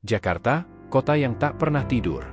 Jakarta, kota yang tak pernah tidur.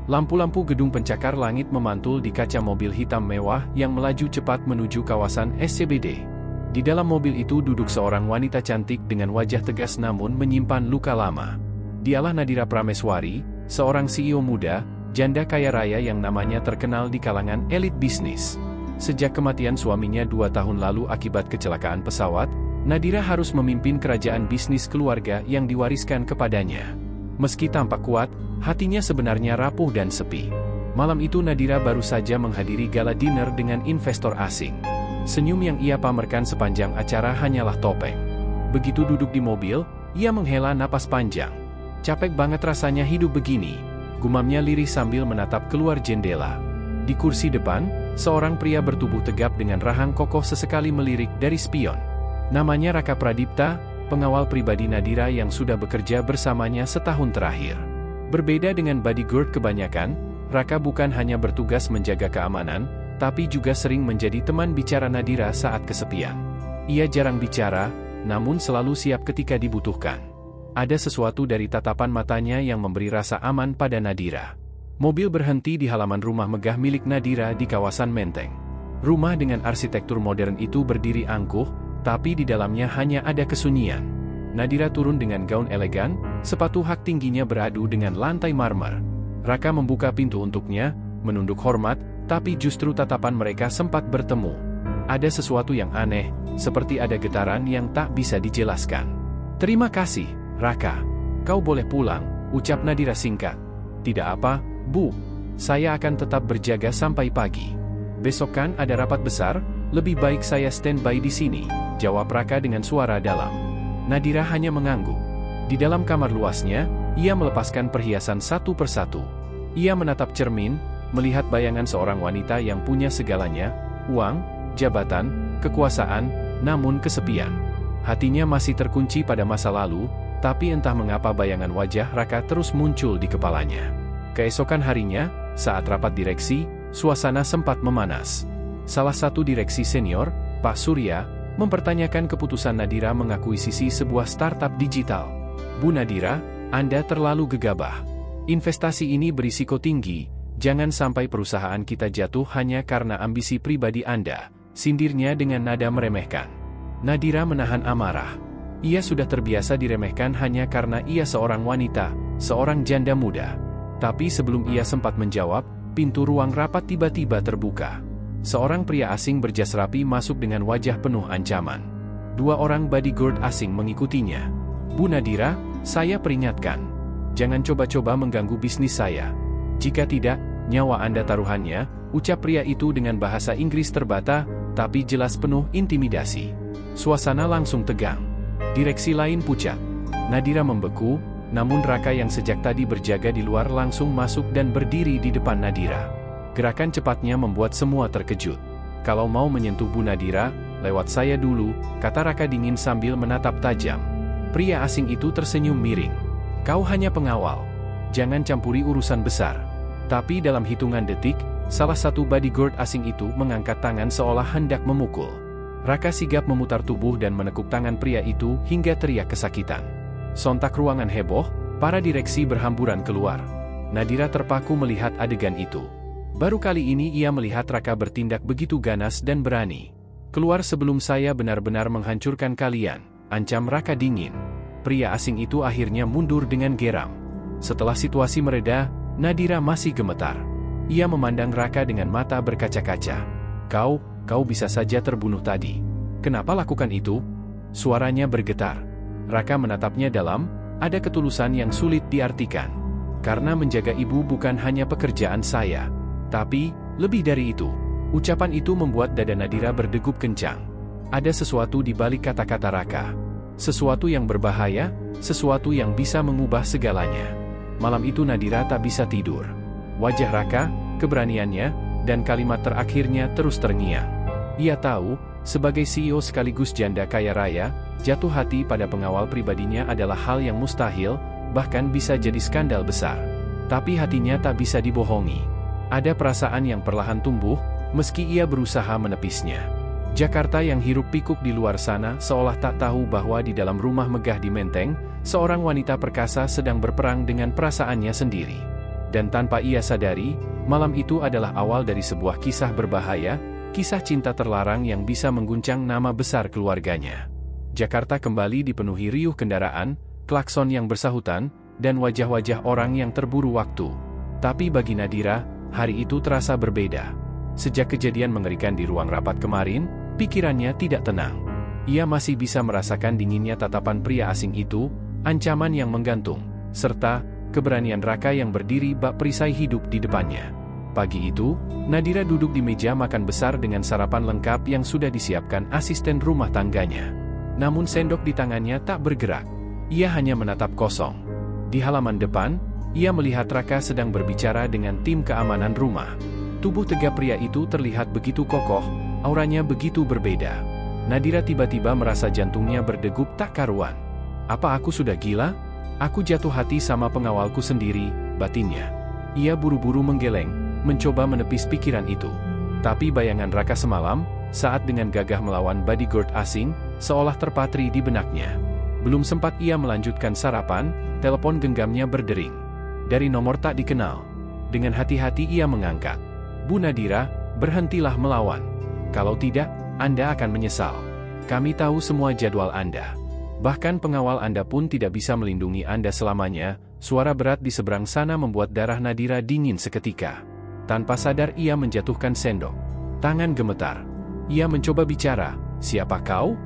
Lampu-lampu gedung pencakar langit memantul di kaca mobil hitam mewah yang melaju cepat menuju kawasan SCBD. Di dalam mobil itu duduk seorang wanita cantik dengan wajah tegas namun menyimpan luka lama. Dialah Nadira Prameswari, seorang CEO muda, janda kaya raya yang namanya terkenal di kalangan elit bisnis. Sejak kematian suaminya 2 tahun lalu akibat kecelakaan pesawat, Nadira harus memimpin kerajaan bisnis keluarga yang diwariskan kepadanya. Meski tampak kuat, hatinya sebenarnya rapuh dan sepi. Malam itu Nadira baru saja menghadiri gala dinner dengan investor asing. Senyum yang ia pamerkan sepanjang acara hanyalah topeng. Begitu duduk di mobil, ia menghela napas panjang. Capek banget rasanya hidup begini, gumamnya lirih sambil menatap keluar jendela. Di kursi depan, seorang pria bertubuh tegap dengan rahang kokoh sesekali melirik dari spion. Namanya Raka Pradipta, pengawal pribadi Nadira yang sudah bekerja bersamanya setahun terakhir. Berbeda dengan bodyguard kebanyakan, Raka bukan hanya bertugas menjaga keamanan, tapi juga sering menjadi teman bicara Nadira saat kesepian. Ia jarang bicara, namun selalu siap ketika dibutuhkan. Ada sesuatu dari tatapan matanya yang memberi rasa aman pada Nadira. Mobil berhenti di halaman rumah megah milik Nadira di kawasan Menteng. Rumah dengan arsitektur modern itu berdiri angkuh, tapi di dalamnya hanya ada kesunyian. Nadira turun dengan gaun elegan, sepatu hak tingginya beradu dengan lantai marmer. Raka membuka pintu untuknya, menunduk hormat, tapi justru tatapan mereka sempat bertemu. Ada sesuatu yang aneh, seperti ada getaran yang tak bisa dijelaskan. "Terima kasih, Raka. Kau boleh pulang," ucap Nadira singkat. "Tidak apa, Bu. Saya akan tetap berjaga sampai pagi. Besok kan ada rapat besar, lebih baik saya standby di sini," jawab Raka dengan suara dalam. Nadira hanya mengangguk. Di dalam kamar luasnya, ia melepaskan perhiasan satu persatu. Ia menatap cermin, melihat bayangan seorang wanita yang punya segalanya, uang, jabatan, kekuasaan, namun kesepian. Hatinya masih terkunci pada masa lalu, tapi entah mengapa bayangan wajah Raka terus muncul di kepalanya. Keesokan harinya, saat rapat direksi, suasana sempat memanas. Salah satu direksi senior, Pak Surya, mempertanyakan keputusan Nadira mengakuisisi sebuah startup digital. "Bu Nadira, Anda terlalu gegabah. Investasi ini berisiko tinggi, jangan sampai perusahaan kita jatuh hanya karena ambisi pribadi Anda," sindirnya dengan nada meremehkan. Nadira menahan amarah. Ia sudah terbiasa diremehkan hanya karena ia seorang wanita, seorang janda muda. Tapi sebelum ia sempat menjawab, pintu ruang rapat tiba-tiba terbuka. Seorang pria asing berjas rapi masuk dengan wajah penuh ancaman. 2 orang bodyguard asing mengikutinya. "Bu Nadira, saya peringatkan. Jangan coba-coba mengganggu bisnis saya. Jika tidak, nyawa Anda taruhannya," ucap pria itu dengan bahasa Inggris terbata, tapi jelas penuh intimidasi. Suasana langsung tegang. Direksi lain pucat. Nadira membeku, namun Raka yang sejak tadi berjaga di luar langsung masuk dan berdiri di depan Nadira. Gerakan cepatnya membuat semua terkejut. "Kalau mau menyentuh Bu Nadira, lewat saya dulu," kata Raka dingin sambil menatap tajam. Pria asing itu tersenyum miring. "Kau hanya pengawal. Jangan campuri urusan besar." Tapi dalam hitungan detik, salah satu bodyguard asing itu mengangkat tangan seolah hendak memukul. Raka sigap memutar tubuh dan menekuk tangan pria itu hingga teriak kesakitan. Sontak ruangan heboh, para direksi berhamburan keluar. Nadira terpaku melihat adegan itu. Baru kali ini ia melihat Raka bertindak begitu ganas dan berani. "Keluar sebelum saya benar-benar menghancurkan kalian," ancam Raka dingin. Pria asing itu akhirnya mundur dengan geram. Setelah situasi mereda, Nadira masih gemetar. Ia memandang Raka dengan mata berkaca-kaca. Kau bisa saja terbunuh tadi. Kenapa lakukan itu?" Suaranya bergetar. Raka menatapnya dalam, ada ketulusan yang sulit diartikan. "Karena menjaga ibu bukan hanya pekerjaan saya. Tapi, lebih dari itu." Ucapan itu membuat dada Nadira berdegup kencang. Ada sesuatu di balik kata-kata Raka. Sesuatu yang berbahaya, sesuatu yang bisa mengubah segalanya. Malam itu Nadira tak bisa tidur. Wajah Raka, keberaniannya, dan kalimat terakhirnya terus terngiang. Ia tahu, sebagai CEO sekaligus janda kaya raya, jatuh hati pada pengawal pribadinya adalah hal yang mustahil, bahkan bisa jadi skandal besar. Tapi hatinya tak bisa dibohongi. Ada perasaan yang perlahan tumbuh, meski ia berusaha menepisnya. Jakarta yang hiruk-pikuk di luar sana seolah tak tahu bahwa di dalam rumah megah di Menteng, seorang wanita perkasa sedang berperang dengan perasaannya sendiri. Dan tanpa ia sadari, malam itu adalah awal dari sebuah kisah berbahaya, kisah cinta terlarang yang bisa mengguncang nama besar keluarganya. Jakarta kembali dipenuhi riuh kendaraan, klakson yang bersahutan, dan wajah-wajah orang yang terburu waktu. Tapi bagi Nadira, hari itu terasa berbeda. Sejak kejadian mengerikan di ruang rapat kemarin, pikirannya tidak tenang. Ia masih bisa merasakan dinginnya tatapan pria asing itu, ancaman yang menggantung, serta keberanian Raka yang berdiri bak perisai hidup di depannya. Pagi itu, Nadira duduk di meja makan besar dengan sarapan lengkap yang sudah disiapkan asisten rumah tangganya. Namun sendok di tangannya tak bergerak. Ia hanya menatap kosong. Di halaman depan, ia melihat Raka sedang berbicara dengan tim keamanan rumah. Tubuh tegap pria itu terlihat begitu kokoh, auranya begitu berbeda. Nadira tiba-tiba merasa jantungnya berdegup tak karuan. Apa aku sudah gila? Aku jatuh hati sama pengawalku sendiri, batinnya. Ia buru-buru menggeleng, mencoba menepis pikiran itu. Tapi bayangan Raka semalam, saat dengan gagah melawan bodyguard asing, seolah terpatri di benaknya. Belum sempat ia melanjutkan sarapan, telepon genggamnya berdering. Dari nomor tak dikenal. Dengan hati-hati ia mengangkat. Bu Nadira, berhentilah melawan. Kalau tidak, Anda akan menyesal. Kami tahu semua jadwal Anda. Bahkan pengawal Anda pun tidak bisa melindungi Anda selamanya. Suara berat di seberang sana membuat darah Nadira dingin seketika. Tanpa sadar ia menjatuhkan sendok. Tangan gemetar. Ia mencoba bicara, siapa kau?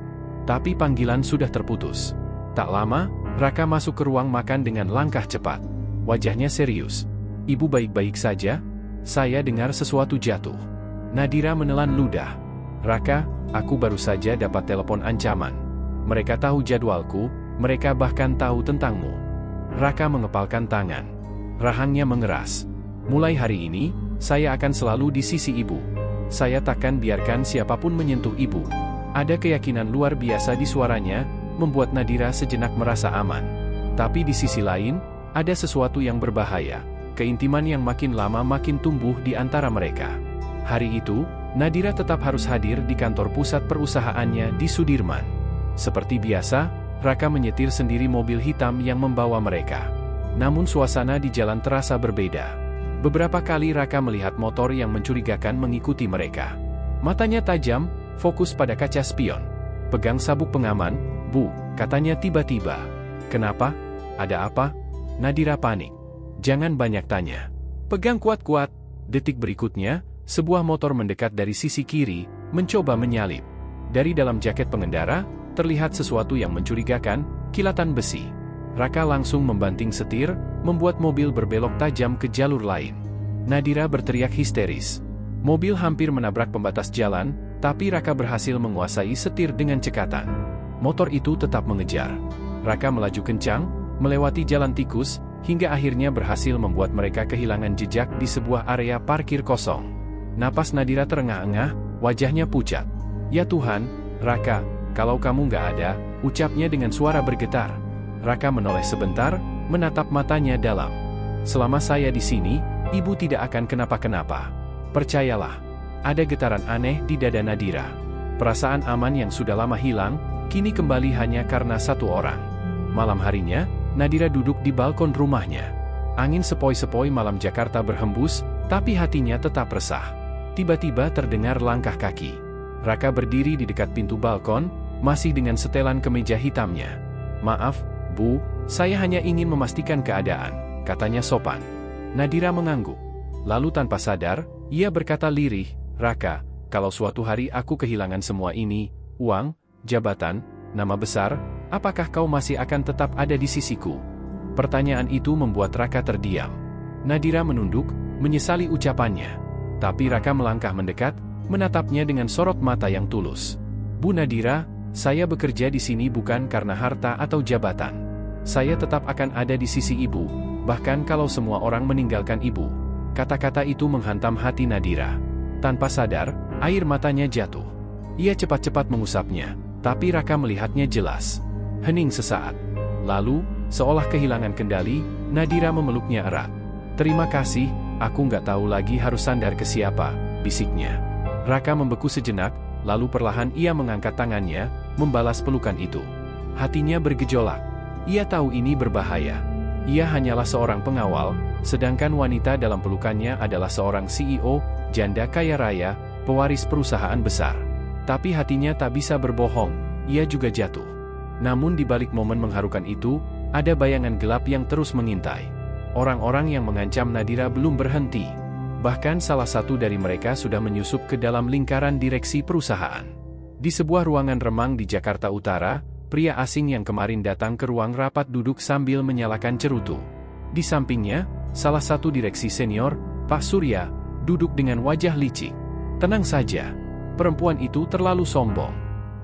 Tapi panggilan sudah terputus. Tak lama, Raka masuk ke ruang makan dengan langkah cepat. Wajahnya serius. Ibu baik-baik saja? Saya dengar sesuatu jatuh. Nadira menelan ludah. Raka, aku baru saja dapat telepon ancaman. Mereka tahu jadwalku, mereka bahkan tahu tentangmu. Raka mengepalkan tangan. Rahangnya mengeras. Mulai hari ini, saya akan selalu di sisi ibu. Saya takkan biarkan siapapun menyentuh ibu. Ada keyakinan luar biasa di suaranya, membuat Nadira sejenak merasa aman. Tapi di sisi lain, ada sesuatu yang berbahaya. Keintiman yang makin lama makin tumbuh di antara mereka. Hari itu, Nadira tetap harus hadir di kantor pusat perusahaannya di Sudirman. Seperti biasa, Raka menyetir sendiri mobil hitam yang membawa mereka. Namun suasana di jalan terasa berbeda. Beberapa kali Raka melihat motor yang mencurigakan mengikuti mereka. Matanya tajam, fokus pada kaca spion. Pegang sabuk pengaman, Bu, katanya tiba-tiba. Kenapa? Ada apa? Nadira panik. Jangan banyak tanya. Pegang kuat-kuat. Detik berikutnya, sebuah motor mendekat dari sisi kiri, mencoba menyalip. Dari dalam jaket pengendara, terlihat sesuatu yang mencurigakan, kilatan besi. Raka langsung membanting setir, membuat mobil berbelok tajam ke jalur lain. Nadira berteriak histeris. Mobil hampir menabrak pembatas jalan, tapi Raka berhasil menguasai setir dengan cekatan. Motor itu tetap mengejar. Raka melaju kencang, melewati jalan tikus, hingga akhirnya berhasil membuat mereka kehilangan jejak di sebuah area parkir kosong. Napas Nadira terengah-engah, wajahnya pucat. Ya Tuhan, Raka, kalau kamu nggak ada, ucapnya dengan suara bergetar. Raka menoleh sebentar, menatap matanya dalam. Selama saya di sini, ibu tidak akan kenapa-kenapa. Percayalah, ada getaran aneh di dada Nadira. Perasaan aman yang sudah lama hilang, kini kembali hanya karena satu orang. Malam harinya, Nadira duduk di balkon rumahnya. Angin sepoi-sepoi malam Jakarta berhembus, tapi hatinya tetap resah. Tiba-tiba terdengar langkah kaki. Raka berdiri di dekat pintu balkon, masih dengan setelan kemeja hitamnya. Maaf, Bu, saya hanya ingin memastikan keadaan, katanya sopan. Nadira mengangguk. Lalu tanpa sadar, ia berkata lirih, Raka, kalau suatu hari aku kehilangan semua ini, uang, jabatan, nama besar, apakah kau masih akan tetap ada di sisiku? Pertanyaan itu membuat Raka terdiam. Nadira menunduk, menyesali ucapannya. Tapi Raka melangkah mendekat, menatapnya dengan sorot mata yang tulus. Bu Nadira, saya bekerja di sini bukan karena harta atau jabatan. Saya tetap akan ada di sisi ibu, bahkan kalau semua orang meninggalkan ibu. Kata-kata itu menghantam hati Nadira. Tanpa sadar, air matanya jatuh. Ia cepat-cepat mengusapnya, tapi Raka melihatnya jelas. Hening sesaat. Lalu, seolah kehilangan kendali, Nadira memeluknya erat. Terima kasih, aku nggak tahu lagi harus sandar ke siapa, bisiknya. Raka membeku sejenak, lalu perlahan ia mengangkat tangannya, membalas pelukan itu. Hatinya bergejolak. Ia tahu ini berbahaya. Ia hanyalah seorang pengawal, sedangkan wanita dalam pelukannya adalah seorang CEO, janda kaya raya, pewaris perusahaan besar. Tapi hatinya tak bisa berbohong, ia juga jatuh. Namun di balik momen mengharukan itu, ada bayangan gelap yang terus mengintai. Orang-orang yang mengancam Nadira belum berhenti. Bahkan salah satu dari mereka sudah menyusup ke dalam lingkaran direksi perusahaan. Di sebuah ruangan remang di Jakarta Utara, pria asing yang kemarin datang ke ruang rapat duduk sambil menyalakan cerutu. Di sampingnya, salah satu direksi senior, Pak Surya, duduk dengan wajah licik. Tenang saja, perempuan itu terlalu sombong.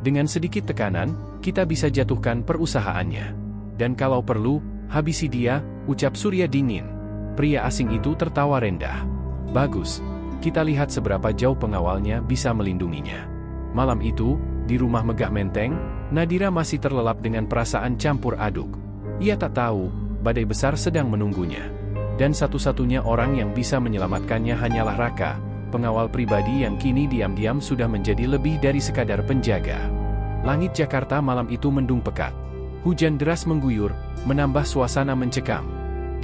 Dengan sedikit tekanan, kita bisa jatuhkan perusahaannya. Dan kalau perlu, habisi dia, ucap Surya dingin. Pria asing itu tertawa rendah. Bagus, kita lihat seberapa jauh pengawalnya bisa melindunginya. Malam itu, di rumah megah menteng, Nadira masih terlelap dengan perasaan campur aduk. Ia tak tahu, badai besar sedang menunggunya. Dan satu-satunya orang yang bisa menyelamatkannya hanyalah Raka, pengawal pribadi yang kini diam-diam sudah menjadi lebih dari sekadar penjaga. Langit Jakarta malam itu mendung pekat. Hujan deras mengguyur, menambah suasana mencekam.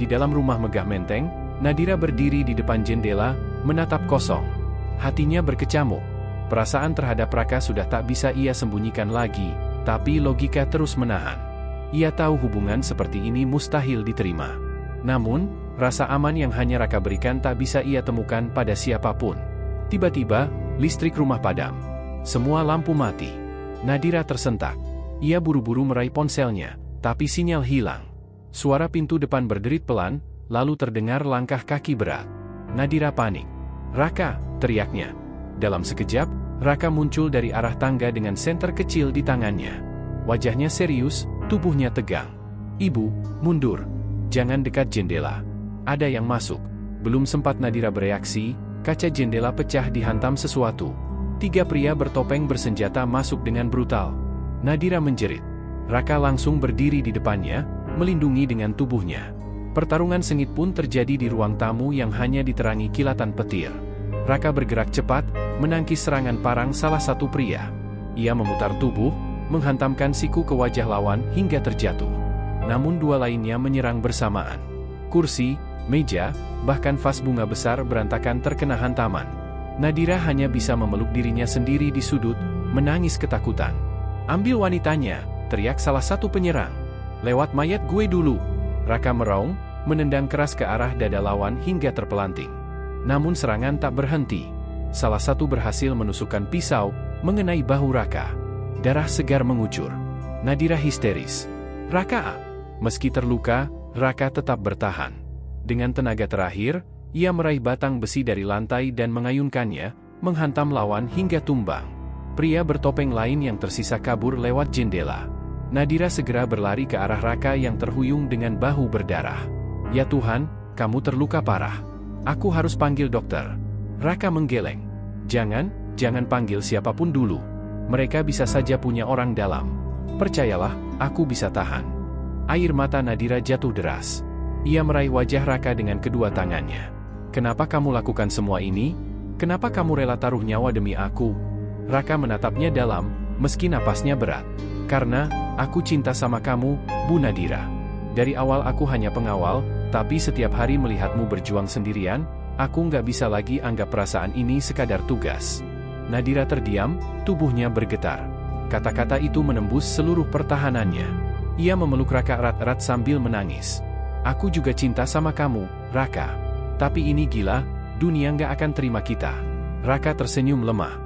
Di dalam rumah megah menteng, Nadira berdiri di depan jendela, menatap kosong. Hatinya berkecamuk. Perasaan terhadap Raka sudah tak bisa ia sembunyikan lagi, tapi logika terus menahan. Ia tahu hubungan seperti ini mustahil diterima. Namun, rasa aman yang hanya Raka berikan tak bisa ia temukan pada siapapun. Tiba-tiba, listrik rumah padam. Semua lampu mati. Nadira tersentak. Ia buru-buru meraih ponselnya, tapi sinyal hilang. Suara pintu depan berderit pelan, lalu terdengar langkah kaki berat. Nadira panik. "Raka!" teriaknya. Dalam sekejap, Raka muncul dari arah tangga dengan senter kecil di tangannya. Wajahnya serius, tubuhnya tegang. "Ibu, mundur. Jangan dekat jendela. Ada yang masuk." Belum sempat Nadira bereaksi, kaca jendela pecah dihantam sesuatu. 3 pria bertopeng bersenjata masuk dengan brutal. Nadira menjerit. Raka langsung berdiri di depannya, melindungi dengan tubuhnya. Pertarungan sengit pun terjadi di ruang tamu yang hanya diterangi kilatan petir. Raka bergerak cepat, menangkis serangan parang salah satu pria. Ia memutar tubuh, menghantamkan siku ke wajah lawan hingga terjatuh. Namun 2 lainnya menyerang bersamaan. Kursi, meja, bahkan vas bunga besar berantakan terkena hantaman. Nadira hanya bisa memeluk dirinya sendiri di sudut, menangis ketakutan. "Ambil wanitanya!" teriak salah satu penyerang. "Lewat mayat gue dulu!" Raka meraung, menendang keras ke arah dada lawan hingga terpelanting. Namun serangan tak berhenti. Salah satu berhasil menusukkan pisau, mengenai bahu Raka. Darah segar mengucur. Nadira histeris. "Raka!" Meski terluka, Raka tetap bertahan. Dengan tenaga terakhir, ia meraih batang besi dari lantai dan mengayunkannya, menghantam lawan hingga tumbang. Pria bertopeng lain yang tersisa kabur lewat jendela. Nadira segera berlari ke arah Raka yang terhuyung dengan bahu berdarah. "Ya Tuhan, kamu terluka parah. Aku harus panggil dokter." Raka menggeleng. Jangan panggil siapapun dulu. Mereka bisa saja punya orang dalam. Percayalah, aku bisa tahan." Air mata Nadira jatuh deras. Ia meraih wajah Raka dengan kedua tangannya. "Kenapa kamu lakukan semua ini? Kenapa kamu rela taruh nyawa demi aku?" Raka menatapnya dalam, meski napasnya berat. "Karena, aku cinta sama kamu, Bu Nadira. Dari awal aku hanya pengawal, tapi setiap hari melihatmu berjuang sendirian, aku nggak bisa lagi anggap perasaan ini sekadar tugas." Nadira terdiam, tubuhnya bergetar. Kata-kata itu menembus seluruh pertahanannya. Ia memeluk Raka erat-erat sambil menangis. "Aku juga cinta sama kamu, Raka. Tapi ini gila, dunia nggak akan terima kita." Raka tersenyum lemah.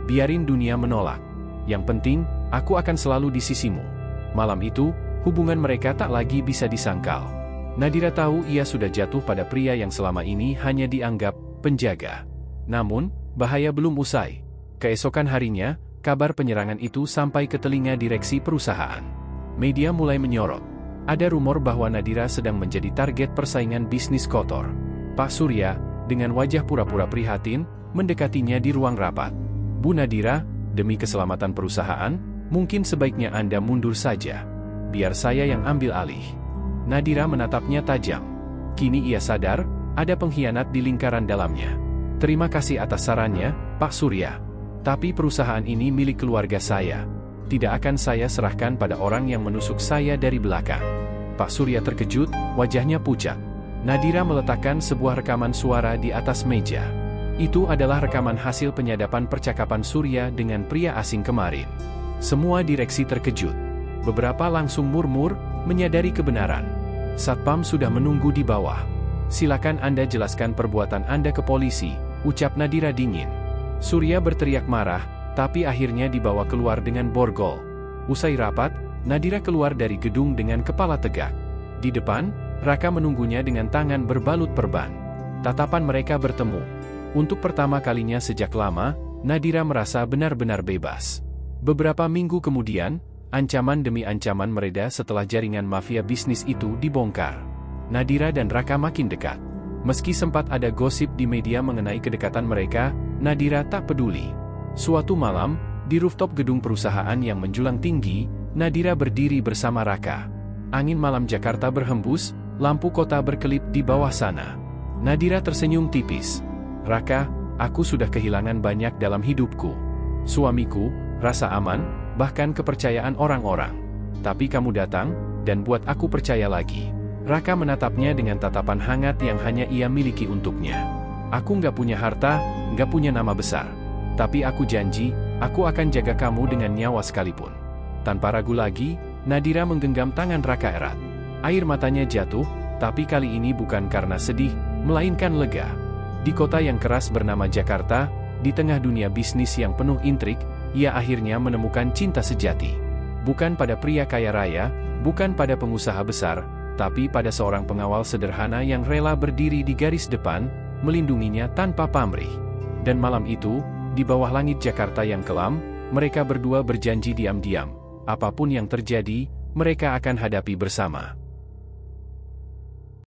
"Biarin dunia menolak. Yang penting, aku akan selalu di sisimu." Malam itu, hubungan mereka tak lagi bisa disangkal. Nadira tahu ia sudah jatuh pada pria yang selama ini hanya dianggap penjaga. Namun, bahaya belum usai. Keesokan harinya, kabar penyerangan itu sampai ke telinga direksi perusahaan. Media mulai menyorot. Ada rumor bahwa Nadira sedang menjadi target persaingan bisnis kotor. Pak Surya, dengan wajah pura-pura prihatin, mendekatinya di ruang rapat. "Bu Nadira, demi keselamatan perusahaan, mungkin sebaiknya Anda mundur saja. Biar saya yang ambil alih." Nadira menatapnya tajam. Kini ia sadar, ada pengkhianat di lingkaran dalamnya. "Terima kasih atas sarannya, Pak Surya. Tapi perusahaan ini milik keluarga saya. Tidak akan saya serahkan pada orang yang menusuk saya dari belakang. Pak Surya terkejut, wajahnya pucat. Nadira meletakkan sebuah rekaman suara di atas meja. Itu adalah rekaman hasil penyadapan percakapan Surya dengan pria asing kemarin. Semua direksi terkejut. Beberapa langsung murmur, menyadari kebenaran. Satpam sudah menunggu di bawah. Silakan Anda jelaskan perbuatan Anda ke polisi, ucap Nadira dingin. Surya berteriak marah, tapi akhirnya dibawa keluar dengan borgol. Usai rapat, Nadira keluar dari gedung dengan kepala tegak. Di depan, Raka menunggunya dengan tangan berbalut perban. Tatapan mereka bertemu. Untuk pertama kalinya sejak lama, Nadira merasa benar-benar bebas. Beberapa minggu kemudian, ancaman demi ancaman mereda setelah jaringan mafia bisnis itu dibongkar. Nadira dan Raka makin dekat. Meski sempat ada gosip di media mengenai kedekatan mereka, Nadira tak peduli. Suatu malam, di rooftop gedung perusahaan yang menjulang tinggi, Nadira berdiri bersama Raka. Angin malam Jakarta berhembus, lampu kota berkelip di bawah sana. Nadira tersenyum tipis. Raka, aku sudah kehilangan banyak dalam hidupku. Suamiku, rasa aman, bahkan kepercayaan orang-orang. Tapi kamu datang, dan buat aku percaya lagi. Raka menatapnya dengan tatapan hangat yang hanya ia miliki untuknya. Aku nggak punya harta, nggak punya nama besar. Tapi aku janji, aku akan jaga kamu dengan nyawa sekalipun. Tanpa ragu lagi, Nadira menggenggam tangan Raka erat. Air matanya jatuh, tapi kali ini bukan karena sedih, melainkan lega. Di kota yang keras bernama Jakarta, di tengah dunia bisnis yang penuh intrik, ia akhirnya menemukan cinta sejati. Bukan pada pria kaya raya, bukan pada pengusaha besar, tapi pada seorang pengawal sederhana yang rela berdiri di garis depan, melindunginya tanpa pamrih. Dan malam itu, di bawah langit Jakarta yang kelam, mereka berdua berjanji diam-diam. Apapun yang terjadi, mereka akan hadapi bersama.